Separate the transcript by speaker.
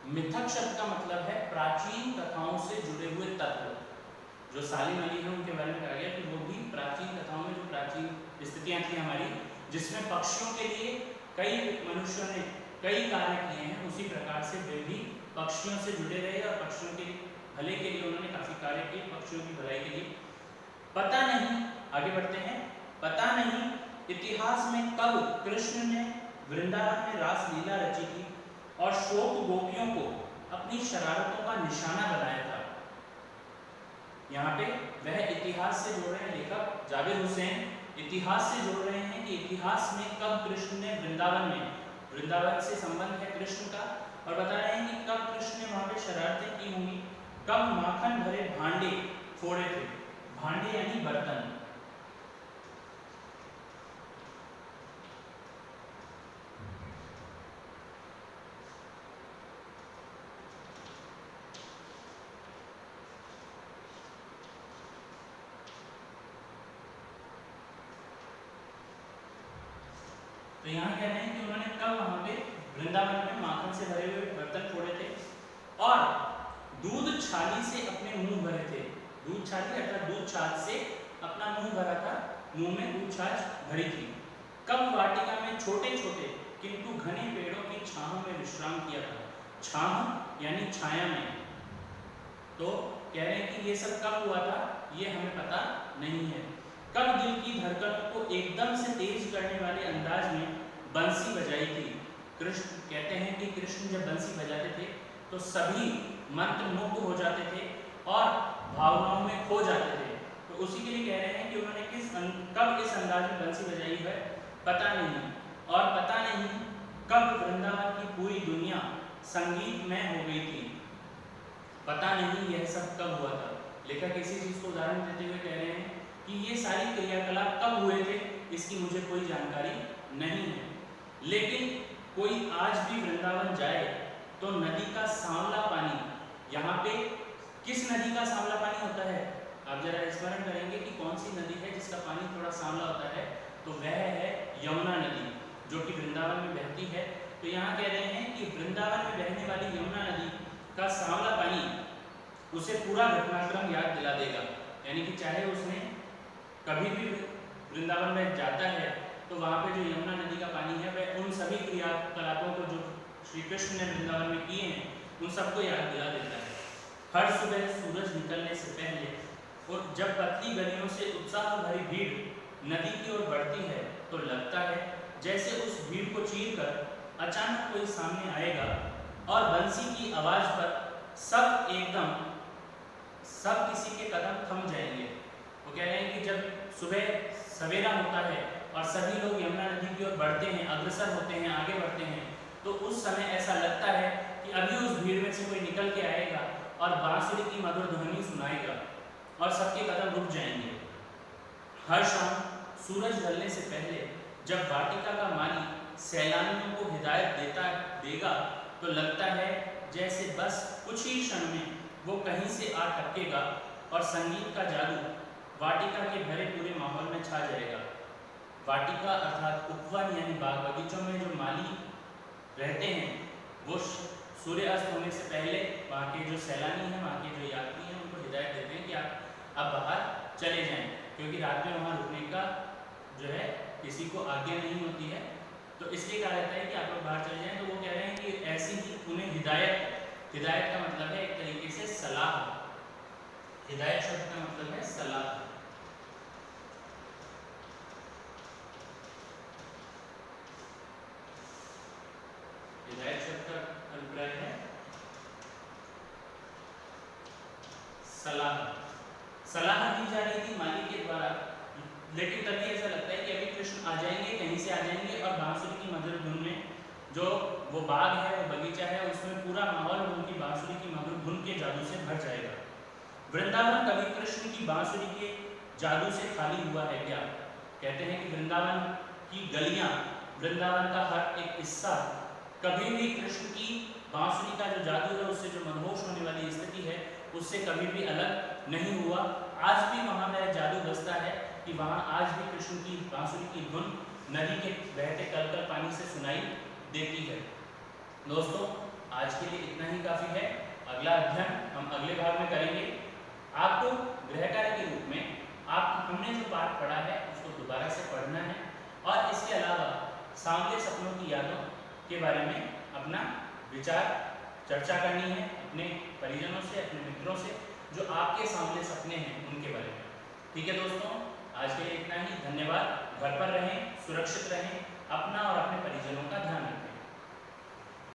Speaker 1: मिथक शब्द का मतलब है प्राचीन कथाओं से जुड़े हुए तत्व। जो सालिम अली है उनके बारे में कहा गया कि वो भी प्राचीन कथाओं में जो प्राचीन स्थितियां थी हमारी, जिसमें पक्षियों के लिए कई मनुष्यों ने कई कार्य किए हैं, उसी प्रकार से वे भी पक्षियों से जुड़े रहे और पक्षियों के भले के लिए उन्होंने काफी कार्य किए, पक्षियों की भलाई के लिए। पता नहीं, आगे बढ़ते हैं। पता नहीं इतिहास में कब कृष्ण ने वृंदावन में रासलीला रची थी और शोक गोपियों को अपनी शरारतों का निशाना बनाया था। यहाँ पे वह इतिहास से जोड़ रहे हैं, लेखक जाबिर हुसैन इतिहास से जोड़ रहे हैं कि इतिहास में कब कृष्ण ने वृंदावन में, वृंदावन से संबंध है कृष्ण का, और बता रहे हैं कि कब कृष्ण ने वहां पे शरारतें की होंगी, कब माखन भरे भांडे फोड़े थे। भांडे यानी बर्तन। तो यहाँ कह रहे हैं कि उन्होंने कब वहां पे वृंदावन में माखन से भरे हुए बर्तन फोड़े थे और दूध छाली से अपने मुंह भरे थे। दूध छाली अर्थात दूध छाछ से अपना मुंह भरा था, मुंह में दूध छाछ भरी थी। कब वाटिका में छोटे छोटे किंतु घने पेड़ों की छांव में विश्राम किया था। छांव यानी छाया में। तो कह रहे हैं कि ये सब कब हुआ था ये हमें पता नहीं है। कब दिल की धड़कनों को एकदम से तेज करने वाले अंदाज में बंसी बजाई थी। कृष्ण कहते हैं कि कृष्ण जब बंसी बजाते थे तो सभी मंत्रमुग्ध हो जाते थे और भावनाओं में खो जाते थे। तो उसी के लिए कह रहे हैं कि उन्होंने कब इस अंदाज में बंसी बजाई है पता नहीं, और पता नहीं कब वृंदावन की पूरी दुनिया संगीतमय हो गई थी। पता नहीं यह सब कब हुआ था। लेखक इसी चीज को उदाहरण देते हुए कह रहे हैं कि ये सारी क्रियाकलाप कब हुए थे इसकी मुझे कोई जानकारी नहीं है, लेकिन कोई आज भी वृंदावन जाए तो नदी का सांवला पानी, यहाँ पे किस नदी का सांवला पानी होता है आप जरा स्मरण करेंगे कि कौन सी नदी है जिसका पानी थोड़ा सांवला होता है, तो वह है यमुना नदी जो कि वृंदावन में बहती है। तो यहाँ कह रहे हैं कि वृंदावन में बहने वाली यमुना नदी का सांवला पानी उसे पूरा घटनाक्रम याद दिला देगा। यानी कि चाहे उसने कभी भी वृंदावन में जाता है तो वहाँ पे जो यमुना नदी का पानी है वह उन सभी क्रियाकलापों को जो श्री कृष्ण ने वृंदावन में किए हैं उन सबको याद दिला देता है। हर सुबह सूरज निकलने से पहले और जब पतली गलियों से उत्साह भरी भीड़ नदी की ओर बढ़ती है तो लगता है जैसे उस भीड़ को चीर कर अचानक कोई सामने आएगा और बंसी की आवाज पर सब किसी के कदम थम जाएंगे। वो कह रहे हैं कि जब सुबह सवेरा होता है और सभी लोग यमुना नदी की ओर बढ़ते हैं, अग्रसर होते हैं, आगे बढ़ते हैं, तो उस समय ऐसा लगता है कि अभी उस भीड़ में से कोई निकल के आएगा और बांसुरी की मधुर ध्वनि सुनाएगा और सबके कदम रुक जाएंगे। हर शाम सूरज ढलने से पहले जब वाटिका का माली सैलानियों को हिदायत देगा तो लगता है जैसे बस कुछ ही क्षण में वो कहीं से आ टपकेगा और संगीत का जादू वाटिका के भरे पूरे माहौल में छा जाएगा। वाटिका अर्थात उपवन यानी बाग बगीचों में जो माली रहते हैं वो सूर्यास्त होने से पहले वहाँ के जो सैलानी हैं, वहाँ के जो यात्री हैं, उनको हिदायत देते हैं कि आप अब बाहर चले जाएं, क्योंकि रात में वहाँ रुकने का जो है किसी को आज्ञा नहीं होती है। तो इसलिए कहा जाता है कि आप लोग बाहर चले जाएं। तो वो कह रहे हैं कि ऐसी ही उन्हें हिदायत का मतलब है एक तरीके से सलाह। हिदायत शब्द का मतलब है सलाह। हिदायत शब्द का अभिप्राय है सलाह। सलाह दी जा रही थी माली के द्वारा, लेकिन तभी ऐसा लगता है कि अभी कृष्ण आ जाएंगे, कहीं से आ जाएंगे और बांसुरी की मधुर धुन में जो वो बाग है, वो बगीचा है, उसमें पूरा माहौल उनकी बांसुरी की मधुर धुन के जादू से भर जाएगा। वृंदावन कभी कृष्ण की बांसुरी के जादू से खाली हुआ है क्या? कहते हैं कि वृंदावन की गलियां, वृंदावन का हर एक हिस्सा कभी भी कृष्ण की बांसुरी का जो जादू है, उससे जो मनमोह होने वाली स्थिति है, उससे कभी भी अलग नहीं हुआ। आज भी वहाँ वह जादू बसता है कि वहाँ आज भी कृष्ण की बांसुरी की धुन नदी के बहते कलकल पानी से सुनाई देती है। दोस्तों, आज के लिए इतना ही काफ़ी है। अगला अध्ययन हम अगले भाग में करेंगे। आपको गृह कार्य के रूप में हमने जो पाठ पढ़ा है उसको दोबारा से पढ़ना है और इसके अलावा सांवले सपनों की यादों के बारे में अपना विचार चर्चा करनी है अपने परिजनों से, अपने मित्रों से, जो आपके सांवले सपने हैं उनके बारे में। ठीक है दोस्तों, आज के लिए इतना ही। धन्यवाद। घर पर रहें, सुरक्षित रहें, अपना और अपने परिजनों का ध्यान रखें।